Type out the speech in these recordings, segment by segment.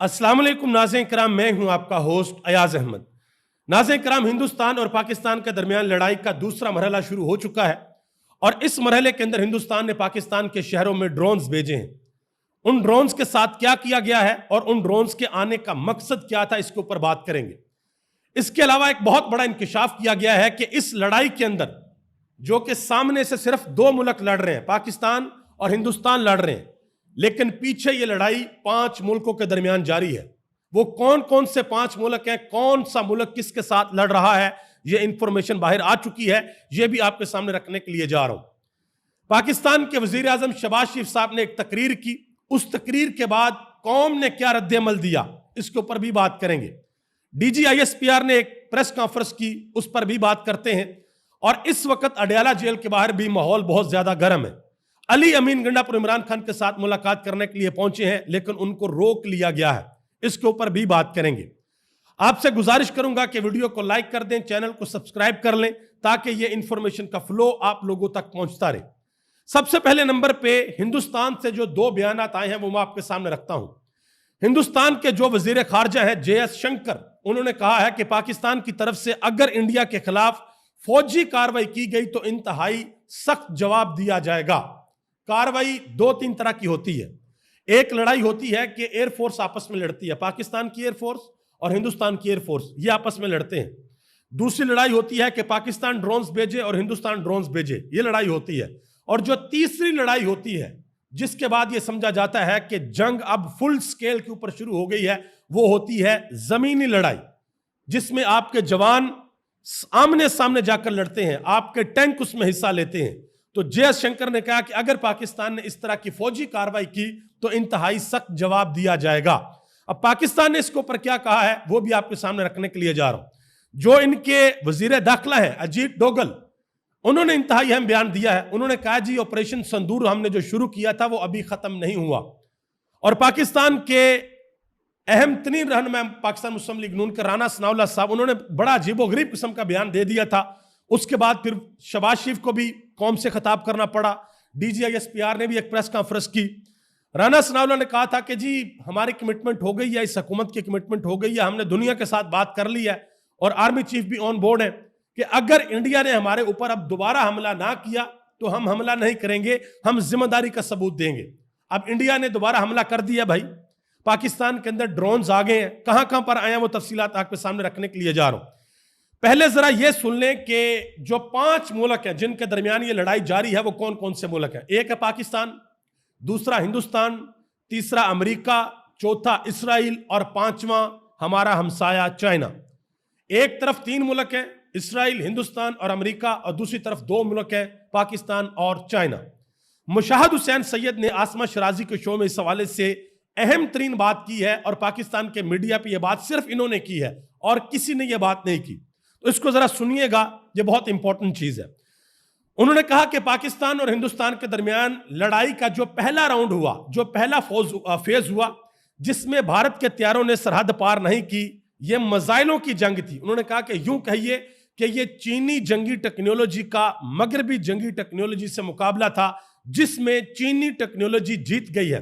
अस्सलाम वालेकुम नाज़रीन किराम, मैं हूं आपका होस्ट अयाज अहमद। नाज़रीन किराम, हिंदुस्तान और पाकिस्तान के दरमियान लड़ाई का दूसरा मरहला शुरू हो चुका है और इस मरहले के अंदर हिंदुस्तान ने पाकिस्तान के शहरों में ड्रोन्स भेजे हैं। उन ड्रोन्स के साथ क्या किया गया है और उन ड्रोन्स के आने का मकसद क्या था, इसके ऊपर बात करेंगे। इसके अलावा एक बहुत बड़ा इंकशाफ किया गया है कि इस लड़ाई के अंदर जो कि सामने से सिर्फ दो मुल्क लड़ रहे हैं, पाकिस्तान और हिंदुस्तान लड़ रहे हैं, लेकिन पीछे ये लड़ाई 5 मुल्कों के दरमियान जारी है। वो कौन कौन से 5 मुल्क हैं, कौन सा मुल्क किसके साथ लड़ रहा है, ये इंफॉर्मेशन बाहर आ चुकी है। ये भी आपके सामने रखने के लिए जा रहा हूं। पाकिस्तान के वजीर आजम शहबाज शरीफ साहब ने एक तकरीर की, उस तकरीर के बाद कौम ने क्या रद्द-ए-अमल दिया, इसके ऊपर भी बात करेंगे। DGISPR ने एक प्रेस कॉन्फ्रेंस की, उस पर भी बात करते हैं। और इस वक्त अडयाला जेल के बाहर भी माहौल बहुत ज्यादा गर्म है। अली अमीन गंडापुर इमरान खान के साथ मुलाकात करने के लिए पहुंचे हैं, लेकिन उनको रोक लिया गया है। इसके ऊपर भी बात करेंगे। आपसे गुजारिश करूंगा कि वीडियो को लाइक कर दें, चैनल को सब्सक्राइब कर लें, ताकि यह इंफॉर्मेशन का फ्लो आप लोगों तक पहुंचता रहे। सबसे पहले नंबर पे हिंदुस्तान से जो 2 बयानात आए हैं वो मैं आपके सामने रखता हूं। हिंदुस्तान के जो वजीर खारजा है JS शंकर, उन्होंने कहा है कि पाकिस्तान की तरफ से अगर इंडिया के खिलाफ फौजी कार्रवाई की गई तो इंतहाई सख्त जवाब दिया जाएगा। कार्रवाई 2-3 तरह की होती है। एक लड़ाई होती है कि एयरफोर्स आपस में लड़ती है, पाकिस्तान की एयरफोर्स और हिंदुस्तान की एयरफोर्स, ये आपस में लड़ते हैं। दूसरी लड़ाई होती है कि पाकिस्तान ड्रोन्स भेजे और हिंदुस्तान ड्रोन्स भेजे, ये लड़ाई होती है। और जो तीसरी लड़ाई होती है, जिसके बाद यह समझा जाता है कि जंग अब फुल स्केल के ऊपर शुरू हो गई है, वो होती है जमीनी लड़ाई, जिसमें आपके जवान आमने सामने जाकर लड़ते हैं, आपके टैंक उसमें हिस्सा लेते हैं। तो JS शंकर ने कहा कि अगर पाकिस्तान ने इस तरह की फौजी कार्रवाई की तो इंतहाई सख्त जवाब दिया जाएगा। अब पाकिस्तान ने इसके ऊपर क्या कहा है वो भी आपके सामने रखने के लिए जा रहा हूं। जो इनके वजीर दाखिला है अजीत डोगल, उन्होंने इंतहाई अहम बयान दिया है। उन्होंने कहा जी ऑपरेशन संदूर हमने जो शुरू किया था वो अभी खत्म नहीं हुआ। और पाकिस्तान के अहम तरीन रहनुमा पाकिस्तान मुस्लिम लीग नून के राना सनाउल्लाह साहब, उन्होंने बड़ा अजीबोगरीब किस्म का बयान दे दिया था। उसके बाद फिर शहबाज शरीफ को भी कौम से खिताब करना पड़ा। DGISPR ने भी एक प्रेस कॉन्फ्रेंस की। राना सनाउल्लाह ने कहा था कि जी हमारी कमिटमेंट हो गई है, इस हुकूमत की कमिटमेंट हो गई है, हमने दुनिया के साथ बात कर ली है और आर्मी चीफ भी ऑन बोर्ड है कि अगर इंडिया ने हमारे ऊपर अब दोबारा हमला ना किया तो हम हमला नहीं करेंगे, हम जिम्मेदारी का सबूत देंगे। अब इंडिया ने दोबारा हमला कर दिया भाई, पाकिस्तान के अंदर ड्रोन्स आ गए हैं। कहां कहां पर आए हैं वो तफसीलात आपके सामने रखने के लिए जा रहा हूं। पहले जरा ये सुन लें कि जो 5 मुल्क हैं जिनके दरमियान ये लड़ाई जारी है वो कौन कौन से मुल्क हैं। एक है पाकिस्तान, दूसरा हिंदुस्तान, तीसरा अमेरिका, चौथा इसराइल और 5वां हमारा हमसाया चाइना। एक तरफ 3 मुल्क हैं, इसराइल, हिंदुस्तान और अमेरिका, और दूसरी तरफ 2 मुल्क हैं, पाकिस्तान और चाइना। मुशाहिद हुसैन सैयद ने आसमा शराजी के शो में इस हवाले से अहम तरीन बात की है और पाकिस्तान के मीडिया पे यह बात सिर्फ इन्होंने की है और किसी ने यह बात नहीं की। तो इसको जरा सुनिएगा, यह बहुत इंपॉर्टेंट चीज है। उन्होंने कहा कि पाकिस्तान और हिंदुस्तान के दरमियान लड़ाई का जो पहला राउंड हुआ, जो पहला फेज हुआ, जिसमें भारत के हथियारों ने सरहद पार नहीं की, यह मिसाइलों की जंग थी। उन्होंने कहा कि यूं कहिए कि यह चीनी जंगी टेक्नोलॉजी का मगरबी जंगी टेक्नोलॉजी से मुकाबला था, जिसमें चीनी टेक्नोलॉजी जीत गई है।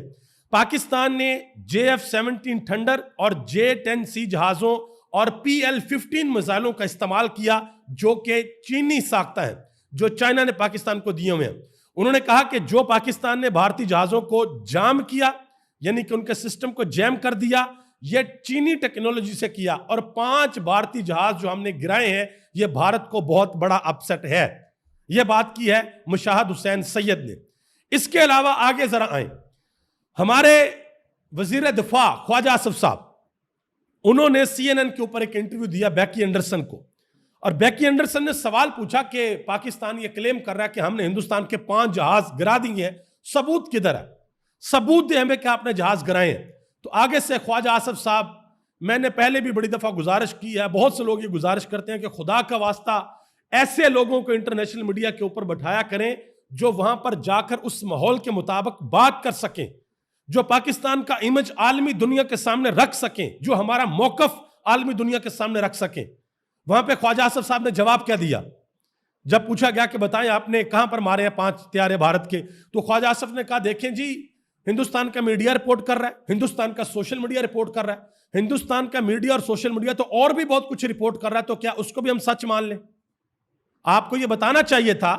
पाकिस्तान ने JF-17 थंडर और J-10C जहाजों और PL-15 मिसाइलों का इस्तेमाल किया, जो कि चीनी साख्ता है, जो चाइना ने पाकिस्तान को दिए हुए हैं। उन्होंने कहा कि जो पाकिस्तान ने भारतीय जहाजों को जाम किया, यानी कि उनके सिस्टम को जैम कर दिया, यह चीनी टेक्नोलॉजी से किया। और 5 भारतीय जहाज जो हमने गिराए हैं, यह भारत को बहुत बड़ा अपसेट है। यह बात की है मुशाहिद हुसैन सैयद ने। इसके अलावा आगे जरा आए, हमारे वजीर दिफा ख्वाजा आसिफ साहब, उन्होंने CNN के ऊपर एक इंटरव्यू दिया बेकी एंडरसन को, और बेकी एंडरसन ने सवाल पूछा कि पाकिस्तान ये क्लेम कर रहा है कि हमने हिंदुस्तान के 5 जहाज गिरा दिए हैं, सबूत किधर है, सबूत दे हमें कि आपने जहाज गिराए हैं। तो आगे से ख्वाजा आसिफ साहब, मैंने पहले भी बड़ी दफा गुजारिश की है, बहुत से लोग ये गुजारिश करते हैं कि खुदा का वास्ता ऐसे लोगों को इंटरनेशनल मीडिया के ऊपर बैठाया करें जो वहां पर जाकर उस माहौल के मुताबिक बात कर सकें, जो पाकिस्तान का इमेज आलमी दुनिया के सामने रख सकें, जो हमारा मौकफ आलमी दुनिया के सामने रख सकें। वहां पे ख्वाजा आसिफ साहब ने जवाब क्या दिया जब पूछा गया कि बताएं आपने कहां पर मारे हैं 5 हथियार भारत के, तो ख्वाजा आसिफ ने कहा देखें जी, ہندوستان کا میڈیا رپورٹ کر رہا ہے, ہندوستان کا سوشل میڈیا رپورٹ کر رہا ہے, ہندوستان کا میڈیا اور سوشل میڈیا تو اور بھی بہت کچھ رپورٹ کر رہا ہے, تو کیا اس کو بھی ہم سچ مان لیں؟ آپ کو یہ بتانا چاہیے تھا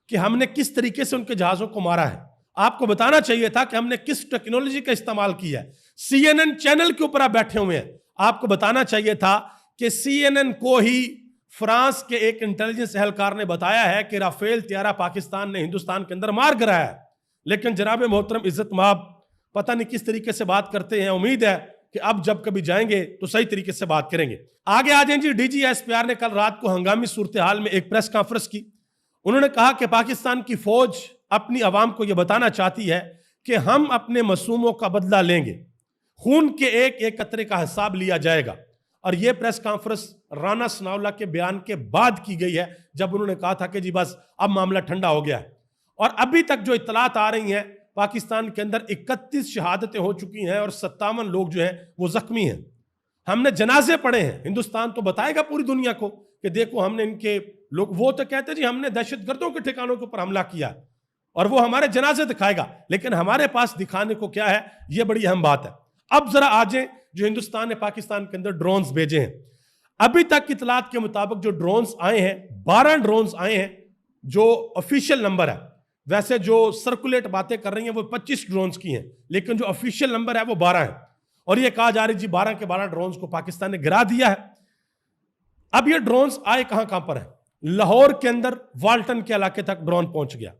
کہ ہم نے کس طریقے سے ان کے جہازوں کو مارا ہے, آپ کو بتانا چاہیے تھا کہ ہم نے کس ٹیکنالوجی کا استعمال کیا ہے. سی این این چینل کے اوپر آپ بیٹھے ہوئے ہیں, آپ کو بتانا چاہیے تھا کہ سی این این کو ہی فرانس کے ایک انٹیلیجنس اہلکار نے بتایا ہے کہ رافیل طیارہ پاکستان نے ہندوستان کے اندر مار گرایا ہے. لیکن جناب محترم عزت مآب پتہ نہیں کس طریقے سے بات کرتے ہیں. امید ہے کہ اب جب کبھی جائیں گے تو صحیح طریقے سے بات کریں گے. آگے آ جائیں جی. D G S P R نے کل رات کو ہنگامی صورتحال میں ایک پریس کانفرنس کی. انہوں نے کہا کہ پاکستان کی فوج اپنی عوام کو یہ بتانا چاہتی ہے کہ ہم اپنے معصوموں کا بدلہ لیں گے, خون کے ایک ایک قطرے کا حساب لیا جائے گا. اور یہ پریس کانفرنس رانا ثناءاللہ کے بیان کے بعد کی گئی ہے, جب انہوں نے کہا تھا کہ جی بس اب معاملہ ٹھنڈا ہو گیا ہے. اور ابھی تک جو اطلاعات آ رہی ہیں, پاکستان کے اندر 31 شہادتیں ہو چکی ہیں اور 57 لوگ جو ہیں وہ زخمی ہیں. ہم نے جنازے پڑھے ہیں. ہندوستان تو بتائے گا پوری دنیا کو کہ دیکھو ہم نے ان کے لوگ, وہ تو کہتے جی ہم نے دہشت گردوں کے ٹھکانوں کے اوپر حملہ کیا اور وہ ہمارے جنازے دکھائے گا, لیکن ہمارے پاس دکھانے کو کیا ہے, یہ بڑی اہم بات ہے. اب ذرا آ جائیں جو ہندوستان نے پاکستان کے اندر ڈرونز بھیجے ہیں. ابھی تک اطلاعات کے مطابق جو ڈرونز آئے ہیں 12 ڈرونز آئے ہیں جو آفیشیل نمبر ہے. ویسے جو سرکولیٹ باتیں کر رہی ہیں وہ 25 ڈرونز کی ہیں, لیکن جو آفیشیل نمبر ہے وہ 12 ہے. اور یہ کہا جا رہی جی 12 کے 12 ڈرونز کو پاکستان نے گرا دیا ہے. اب یہ ڈرونز آئے کہاں پر ہیں؟ لاہور کے اندر والٹن کے علاقے تک ڈرون پہنچ گیا,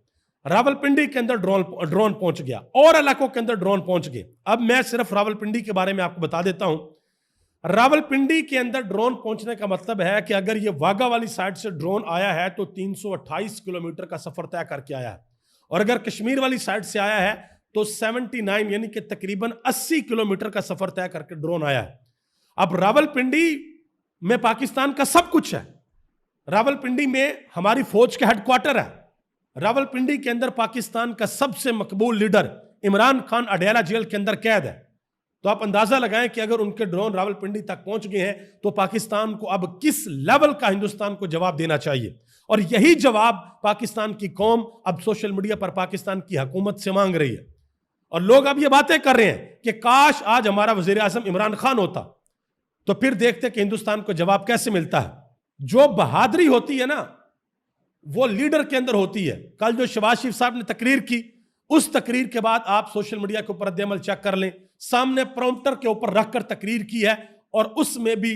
راولپنڈی کے اندر ڈرون پہنچ گیا, اور علاقوں کے اندر ڈرون پہنچ گئے. اب میں صرف راولپنڈی کے بارے میں آپ کو بتا دیتا ہوں. راولپنڈی کے اندر ڈرون پہنچنے کا مطلب ہے کہ اگر یہ واگا والی سائڈ سے ڈرون آیا ہے تو 328 کلومیٹر کا سفر طے کر کے آیا ہے, اور اگر کشمیر والی سائڈ سے آیا ہے تو 79 یعنی کہ تقریباً 80 کلومیٹر کا سفر طے کر کے ڈرون آیا ہے. اب راولپنڈی میں پاکستان کا سب کچھ ہے. راولپنڈی میں ہماری فوج کا ہیڈ کوارٹر ہے. راولپنڈی کے اندر پاکستان کا سب سے مقبول لیڈر عمران خان اڈیالہ جیل کے اندر قید ہے. تو آپ اندازہ لگائیں کہ اگر ان کے ڈرون راولپنڈی تک پہنچ گئے ہیں تو پاکستان کو اب کس لیول کا ہندوستان کو جواب دینا چاہیے. اور یہی جواب پاکستان کی قوم اب سوشل میڈیا پر پاکستان کی حکومت سے مانگ رہی ہے. اور لوگ اب یہ باتیں کر رہے ہیں کہ کاش آج ہمارا وزیر اعظم عمران خان ہوتا, تو پھر دیکھتے کہ ہندوستان کو جواب کیسے ملتا ہے. جو بہادری ہوتی ہے نا وہ لیڈر کے اندر ہوتی ہے. کل جو شہباز شریف صاحب نے تقریر کی, اس تقریر کے بعد آپ سوشل میڈیا کے اوپر رد عمل چیک کر لیں, سامنے پرومپٹر کے اوپر رکھ کر تقریر کی ہے اور اس میں بھی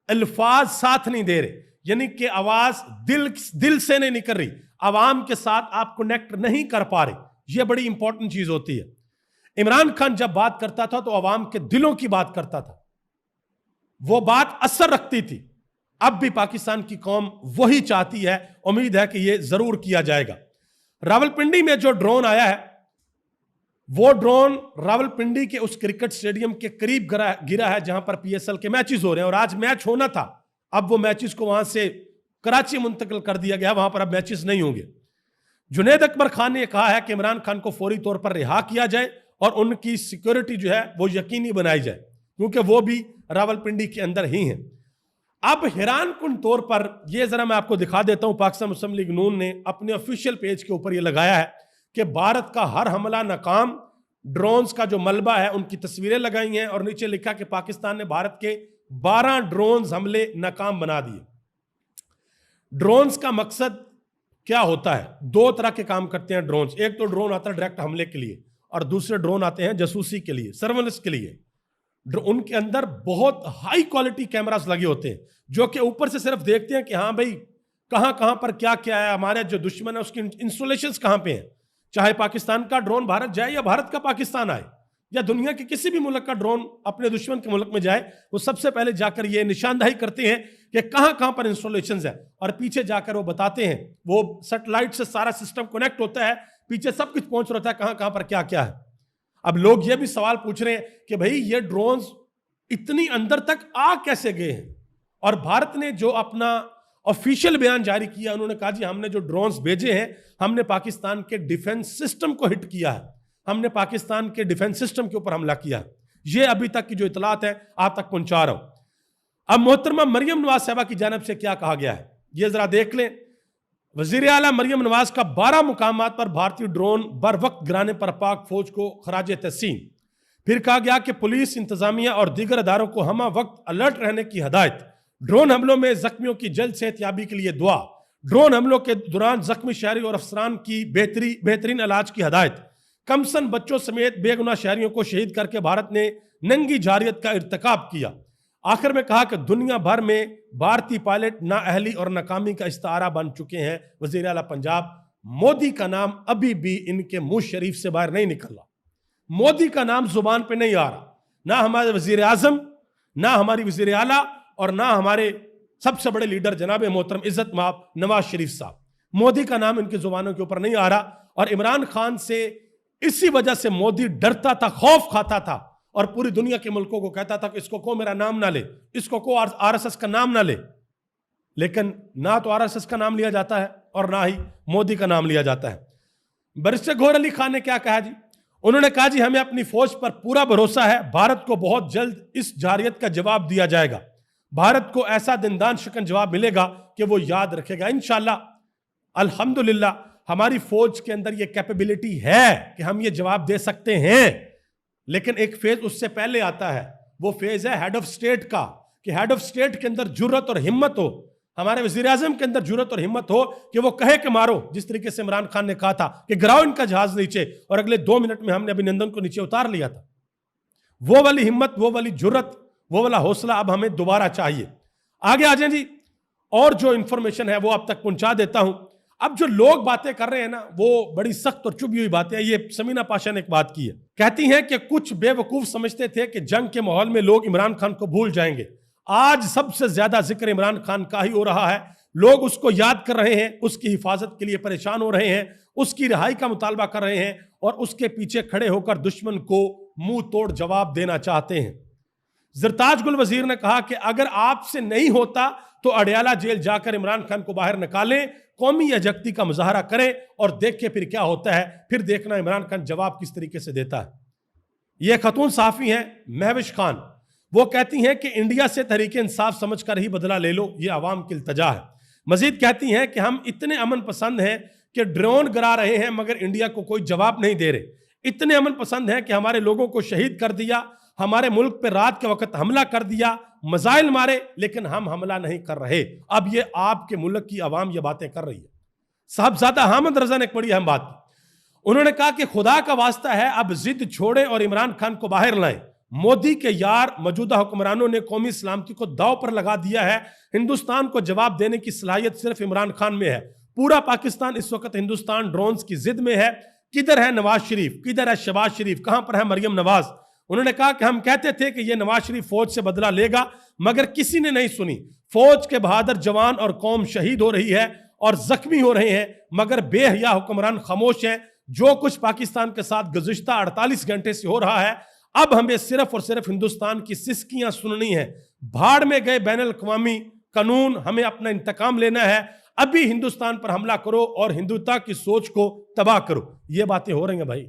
الفاظ ساتھ نہیں دے رہے, یعنی کہ آواز دل سے نہیں نکل رہی, عوام کے ساتھ آپ کنیکٹ نہیں کر پا رہے. یہ بڑی امپورٹنٹ چیز ہوتی ہے. عمران خان جب بات کرتا تھا تو عوام کے دلوں کی بات کرتا تھا, وہ بات اثر رکھتی تھی. اب بھی پاکستان کی قوم وہی چاہتی ہے. امید ہے کہ یہ ضرور کیا جائے گا. راولپنڈی میں جو ڈرون آیا ہے وہ ڈرون راولپنڈی کے اس کرکٹ سٹیڈیم کے قریب گرا ہے جہاں پر پی ایس ایل کے میچز ہو رہے ہیں, اور آج میچ ہونا تھا. اب وہ میچز کو وہاں سے کراچی منتقل کر دیا گیا, وہاں پر اب میچز نہیں ہوں گے. جنید اکبر خان نے کہا ہے کہ عمران خان کو فوری طور پر رہا کیا جائے اور ان کی سیکیورٹی جو ہے وہ یقینی بنائی جائے, کیونکہ وہ بھی راولپنڈی کے اندر ہی ہیں. اب حیران کن طور پر یہ ذرا میں آپ کو دکھا دیتا ہوں, پاکستان مسلم لیگ نون نے اپنے آفیشیل پیج کے اوپر یہ لگایا ہے کہ بھارت کا ہر حملہ ناکام. ڈرونز کا جو ملبہ ہے ان کی تصویریں لگائی ہیں اور نیچے لکھا کہ پاکستان نے بھارت کے 12 ڈرونز حملے ناکام بنا دیے. ڈرونز کا مقصد کیا ہوتا ہے؟ 2 طرح کے کام کرتے ہیں ڈرونز. ایک تو ڈرون آتا ہے ڈائریکٹ حملے کے لیے, اور دوسرے ڈرون آتے ہیں جاسوسی کے لیے, سرویلنس کے لیے. ان کے اندر بہت ہائی کوالٹی کیمراز لگے ہوتے ہیں جو کہ اوپر سے صرف دیکھتے ہیں کہ ہاں بھئی کہاں پر کیا ہے, ہمارے جو دشمن ہے اس کی انسٹالیشنز کہاں پہ ہیں. چاہے پاکستان کا ڈرون بھارت جائے یا بھارت کا پاکستان آئے, یا دنیا کے کسی بھی ملک کا ڈرون اپنے دشمن کے ملک میں جائے, وہ سب سے پہلے جا کر یہ نشاندہی کرتے ہیں کہ کہاں پر انسٹالیشنز ہیں, اور پیچھے جا کر وہ بتاتے ہیں. وہ سیٹلائٹ سے سارا سسٹم کنیکٹ ہوتا ہے, پیچھے سب کچھ پہنچ رہتا ہے کہاں پر کیا ہے. اب لوگ یہ بھی سوال پوچھ رہے ہیں کہ بھئی یہ ڈرونز اتنی اندر تک آ کیسے گئے ہیں. اور بھارت نے جو اپنا آفیشیل بیان جاری کیا, انہوں نے کہا جی ہم نے جو ڈرونز بھیجے ہیں ہم نے پاکستان کے ڈیفنس سسٹم کو ہٹ کیا ہے, ہم نے پاکستان کے ڈیفنس سسٹم کے اوپر حملہ کیا. یہ ابھی تک کی جو اطلاعات ہیں آپ تک پہنچا رہا ہوں. اب محترمہ مریم نواز صاحبہ کی جانب سے کیا کہا گیا ہے یہ ذرا دیکھ لیں. वजीर आला मरियम नवाज का 12 मुकामात पर भारतीय ड्रोन बर वक्त गिराने पर पाक फौज को खराज तहसीन। फिर कहा गया कि पुलिस इंतजामिया और दीगर अदारों को हमा वक्त अलर्ट रहने की हदायत। ड्रोन हमलों में जख्मियों की जल्द सेहतयाबी के लिए दुआ। ड्रोन हमलों के दौरान जख्मी शहरी और अफसरान की बेहतरीन इलाज की हदायत। कमसन बच्चों समेत बेगुनाह शहरियों को शहीद करके भारत ने नंगी जारियत का इर्तिकाब किया। आखिर में कहा कि दुनिया भर में भारतीय पायलट नाअहली और नाकामी का इस्तारा बन चुके हैं। वजीर आला पंजाब, मोदी का नाम अभी भी इनके मुंह शरीफ से बाहर नहीं निकला। मोदी का नाम जुबान पे नहीं आ रहा, ना हमारे वजीर आजम, ना हमारी वजीर आला और ना हमारे सबसे बड़े लीडर जनाब मोहतरम इज्जत माब नवाज शरीफ साहब। मोदी का नाम इनकी जुबानों के ऊपर नहीं आ रहा। और इमरान खान से इसी वजह से मोदी डरता था, खौफ खाता था और पूरी दुनिया के मुल्कों को कहता था कि इसको को मेरा नाम ना ले, इसको को आरएसएस का नाम ना ले। लेकिन ना तो आरएसएस का नाम लिया जाता है और ना ही मोदी का नाम लिया जाता है। बैरिस्टर गौहर अली खान ने क्या कहा जी? उन्होंने कहा जी हमें अपनी फौज पर पूरा भरोसा है, भारत को बहुत जल्द इस जारियत का जवाब दिया जाएगा। भारत को ऐसा दिनदान शिकन जवाब मिलेगा कि वो याद रखेगा इंशाअल्लाह। अल्हम्दुलिल्लाह हमारी फौज के अंदर ये कैपेबिलिटी है कि हम ये जवाब दे सकते हैं। लेकिन एक फेज उससे पहले आता है, वो फेज है हेड ऑफ स्टेट का, कि हेड ऑफ स्टेट के अंदर जुर्रत और हिम्मत हो। हमारे वजीर आजम के अंदर जुर्रत और हिम्मत हो कि वो कहे कि मारो, जिस तरीके से इमरान खान ने कहा था कि गिराओ इनका जहाज नीचे, और अगले 2 मिनट में हमने अभिनंदन को नीचे उतार लिया था। वो वाली हिम्मत, वो वाली जुर्रत, वो वाला हौसला अब हमें दोबारा चाहिए। आगे आ जाए जी, और जो इंफॉर्मेशन है वो अब तक पहुंचा देता हूं। अब जो लोग बातें कर रहे हैं ना, वो बड़ी सख्त और चुभी हुई बातें हैं। ये समीना पाशा ने एक बात की है, कहती हैं कि कुछ बेवकूफ समझते थे कि जंग के माहौल में लोग इमरान खान को भूल जाएंगे। आज सबसे ज्यादा जिक्र इमरान खान का ही हो रहा है। लोग उसको याद कर रहे हैं, उसकी हिफाजत के लिए परेशान हो रहे हैं, उसकी रिहाई का मुतालबा कर रहे हैं और उसके पीछे खड़े होकर दुश्मन को मुंह तोड़ जवाब देना चाहते हैं। ज़रताज गुल वजीर ने कहा कि अगर आपसे नहीं होता तो अडयाला जेल जाकर इमरान खान को बाहर निकालें, कौमी यकजहती का मुजाहरा करें और देखें फिर क्या होता है। फिर देखना इमरान खान जवाब किस तरीके से देता है। यह खतून साफी हैं महविश खान, वो कहती हैं कि इंडिया से तहरीके इंसाफ समझ कर ही बदला ले लो, ये आवाम की इल्तजा है। मजीद कहती हैं कि हम इतने अमन पसंद हैं कि ड्रोन गिरा रहे हैं मगर इंडिया को कोई जवाब नहीं दे रहे। इतने अमन पसंद हैं कि हमारे लोगों को शहीद कर दिया, हमारे मुल्क पर रात के वक्त हमला कर दिया, मजाइल मारे, लेकिन हम हमला नहीं कर रहे। अब ये आपके मुल्क की आवाम ये बातें कर रही है। साहबजादा हामिद रजा ने एक बड़ी अहम बात की। उन्होंने कहा कि खुदा का वास्ता है अब जिद छोड़ें और इमरान खान को बाहर लाएं। मोदी के यार मौजूदा हुक्मरानों ने कौमी सलामती को दाव पर लगा दिया है। हिंदुस्तान को जवाब देने की सलाहियत सिर्फ इमरान खान में है। पूरा पाकिस्तान इस वक्त हिंदुस्तान ड्रोन्स की जिद में है। किधर है नवाज शरीफ, किधर है शहबाज शरीफ, कहां पर है मरियम नवाज? उन्होंने कहा कि हम कहते थे कि यह नवाज शरीफ फौज से बदला लेगा मगर किसी ने नहीं सुनी। फौज के बहादुर जवान और कौम शहीद हो रही है और जख्मी हो रहे हैं मगर बेहया हुक्मरान खामोश हैं। जो कुछ पाकिस्तान के साथ गुज़िश्ता 48 घंटे से हो रहा है, अब हमें सिर्फ और सिर्फ हिंदुस्तान की सिसकियां सुननी है। भाड़ में गए बैनुल अक़वामी कानून, हमें अपना इंतकाम लेना है। अभी हिंदुस्तान पर हमला करो और हिंदुत्व की सोच को तबाह करो। ये बातें हो रही हैं भाई,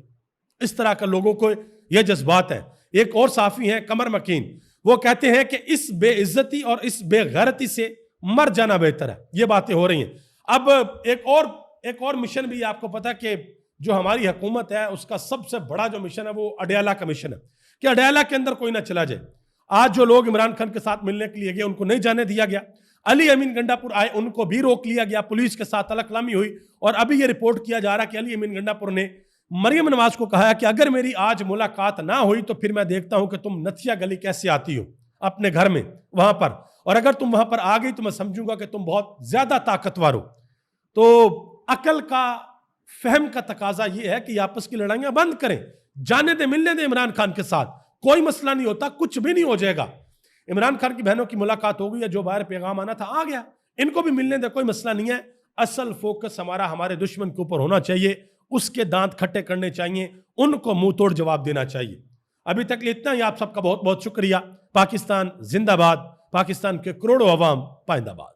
इस तरह का लोगों को ये जज्बात है। एक और साफी हैं कमर मकीन, वो कहते हैं कि इस बेइज्जती और इस बेगैरती से मर जाना बेहतर है। ये बातें हो रही हैं। अब एक और मिशन भी आपको पता कि जो हमारी हुकूमत है उसका सबसे बड़ा जो मिशन है वो अडयाला का मिशन है कि अडयाला के अंदर कोई ना चला जाए। आज जो लोग इमरान खान के साथ मिलने के लिए गए उनको नहीं जाने दिया गया। अली अमीन गंडापुर आए, उनको भी रोक लिया गया, पुलिस के साथ अलकलामी हुई और अभी ये रिपोर्ट किया जा रहा है कि अली अमीन गंडापुर ने मरियम नवाज को कहा कि अगर मेरी आज मुलाकात ना हुई तो फिर मैं देखता हूं कि तुम नथिया गली कैसे आती हो अपने घर में वहां पर, और अगर तुम वहां पर आ गई तो मैं समझूंगा कि तुम बहुत ज्यादा ताकतवर हो। तो अकल का, फहम का तकाजा यह है कि आपस की लड़ाइयां बंद करें, जाने दे, मिलने दे इमरान खान के साथ, कोई मसला नहीं होता, कुछ भी नहीं हो जाएगा। इमरान खान की बहनों की मुलाकात हो गई है, जो बाहर पैगाम आना था आ गया, इनको भी मिलने दे, कोई मसला नहीं है। असल फोकस हमारा हमारे दुश्मन के ऊपर होना चाहिए, उसके दांत खट्टे करने चाहिए, उनको मुंह तोड़ जवाब देना चाहिए। अभी तक इतना ही, आप सबका बहुत बहुत शुक्रिया। पाकिस्तान जिंदाबाद, पाकिस्तान के करोड़ों अवाम पाइंदाबाद।